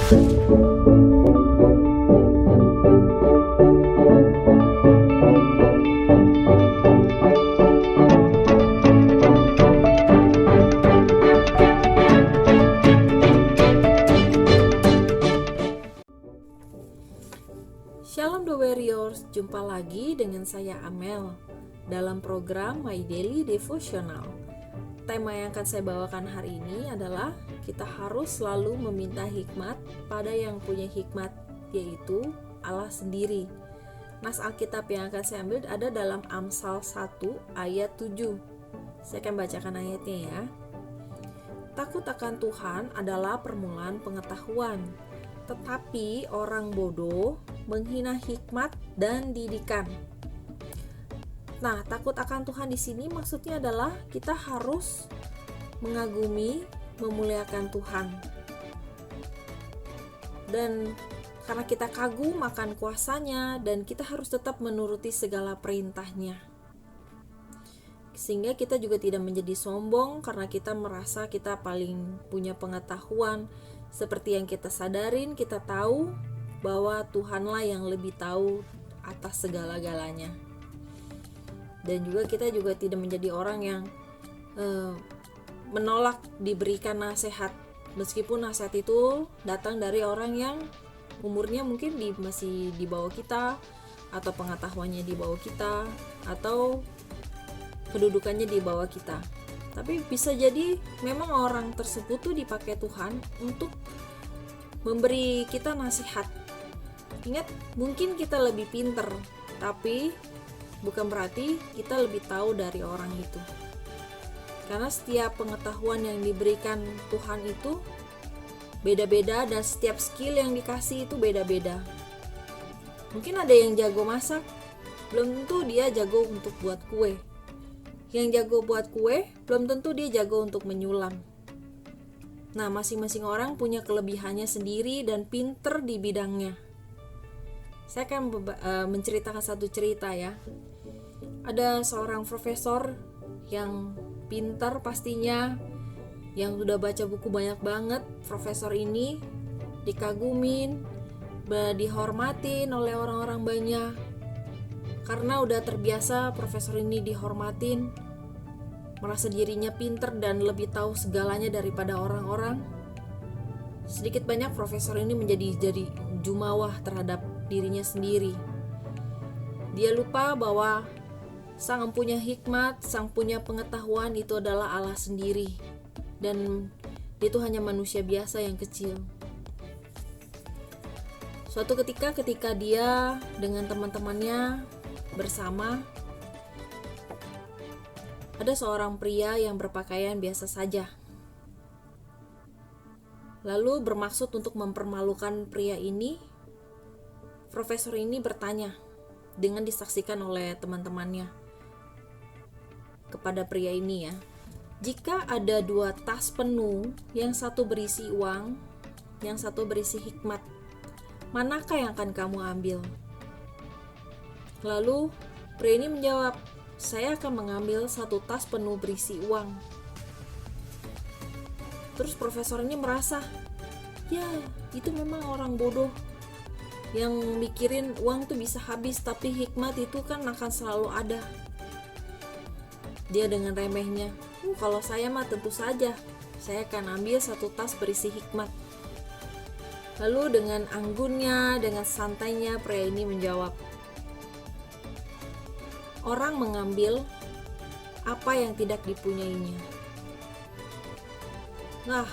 Shalom The Warriors, jumpa lagi dengan saya Amel dalam program My Daily Devotional. Tema yang akan saya bawakan hari ini adalah kita harus selalu meminta hikmat pada yang punya hikmat, yaitu Allah sendiri. Nas Alkitab yang akan saya ambil ada dalam Amsal 1 ayat 7. Saya akan bacakan ayatnya ya. Takut akan Tuhan adalah permulaan pengetahuan, tetapi orang bodoh menghina hikmat dan didikan. Nah, takut akan Tuhan di sini maksudnya adalah kita harus mengagumi, memuliakan Tuhan. Dan karena kita kagum akan kuasanya dan kita harus tetap menuruti segala perintahnya. Sehingga kita juga tidak menjadi sombong karena kita merasa kita paling punya pengetahuan. Seperti yang kita sadarin, kita tahu bahwa Tuhanlah yang lebih tahu atas segala-galanya. Dan juga kita juga tidak menjadi orang yang menolak diberikan nasihat, meskipun nasihat itu datang dari orang yang umurnya mungkin masih di bawah kita, atau pengetahuannya di bawah kita, atau kedudukannya di bawah kita. Tapi bisa jadi memang orang tersebut tuh dipakai Tuhan untuk memberi kita nasihat. Ingat, mungkin kita lebih pinter, tapi bukan berarti kita lebih tahu dari orang itu. Karena setiap pengetahuan yang diberikan Tuhan itu beda-beda, dan setiap skill yang dikasih itu beda-beda. Mungkin ada yang jago masak, belum tentu dia jago untuk buat kue. Yang jago buat kue, belum tentu dia jago untuk menyulam. Nah, masing-masing orang punya kelebihannya sendiri dan pinter di bidangnya. Saya akan menceritakan satu cerita ya. Ada seorang profesor yang pinter pastinya, yang sudah baca buku banyak banget. Profesor ini dikagumin, dihormatin oleh orang-orang banyak. Karena udah terbiasa profesor ini dihormatin, merasa dirinya pinter dan lebih tahu segalanya daripada orang-orang. Sedikit banyak profesor ini menjadi jumawah terhadap dirinya sendiri. Dia lupa bahwa sang empunya hikmat, sang punya pengetahuan itu adalah Allah sendiri, dan dia itu hanya manusia biasa yang kecil. Suatu ketika dia dengan teman-temannya bersama, ada seorang pria yang berpakaian biasa saja. Lalu bermaksud untuk mempermalukan pria ini, profesor ini bertanya dengan disaksikan oleh teman-temannya kepada pria ini ya. Jika ada 2 tas penuh, yang satu berisi uang, yang satu berisi hikmat, manakah yang akan kamu ambil? Lalu pria ini menjawab, saya akan mengambil 1 tas penuh berisi uang. Terus profesor ini merasa, ya itu memang orang bodoh yang mikirin uang tuh bisa habis, tapi hikmat itu kan akan selalu ada. Dia dengan remehnya, kalau saya mah tentu saja saya akan ambil 1 tas berisi hikmat. Lalu dengan anggunnya, dengan santainya, pria ini menjawab, orang mengambil apa yang tidak dipunyainya. Nah,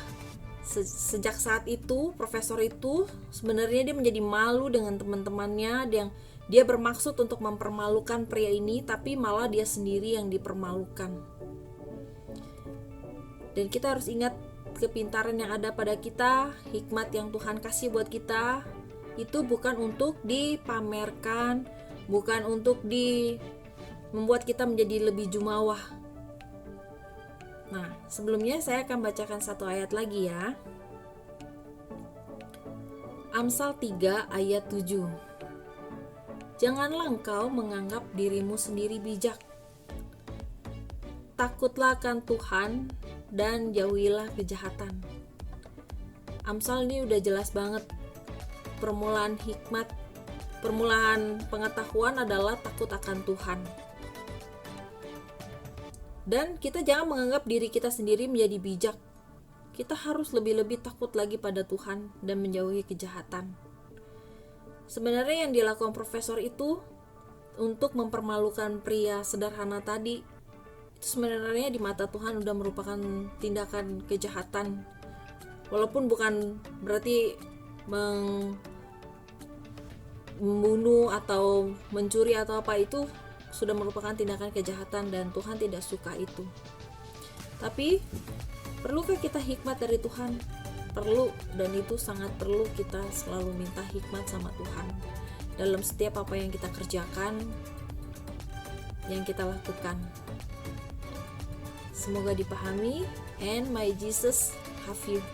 sejak saat itu, profesor itu sebenarnya dia menjadi malu dengan teman-temannya, yang dia bermaksud untuk mempermalukan pria ini, tapi malah dia sendiri yang dipermalukan. Dan kita harus ingat, kepintaran yang ada pada kita, hikmat yang Tuhan kasih buat kita, itu bukan untuk dipamerkan, bukan untuk membuat kita menjadi lebih jumawah. Nah, sebelumnya saya akan bacakan 1 ayat lagi ya. Amsal 3 ayat 7. Janganlah engkau menganggap dirimu sendiri bijak. Takutlah akan Tuhan dan jauhilah kejahatan. Amsal ini udah jelas banget. Permulaan pengetahuan adalah takut akan Tuhan. Dan kita jangan menganggap diri kita sendiri menjadi bijak. Kita harus lebih-lebih takut lagi pada Tuhan dan menjauhi kejahatan. Sebenarnya yang dilakukan profesor itu untuk mempermalukan pria sederhana tadi, itu sebenarnya di mata Tuhan udah merupakan tindakan kejahatan. Walaupun bukan berarti membunuh atau mencuri atau apa, itu sudah merupakan tindakan kejahatan dan Tuhan tidak suka itu. Tapi perlukah kita hikmat dari Tuhan? Perlu, dan itu sangat perlu. Kita selalu minta hikmat sama Tuhan dalam setiap apa yang kita kerjakan, yang kita lakukan. Semoga dipahami, and my Jesus have you.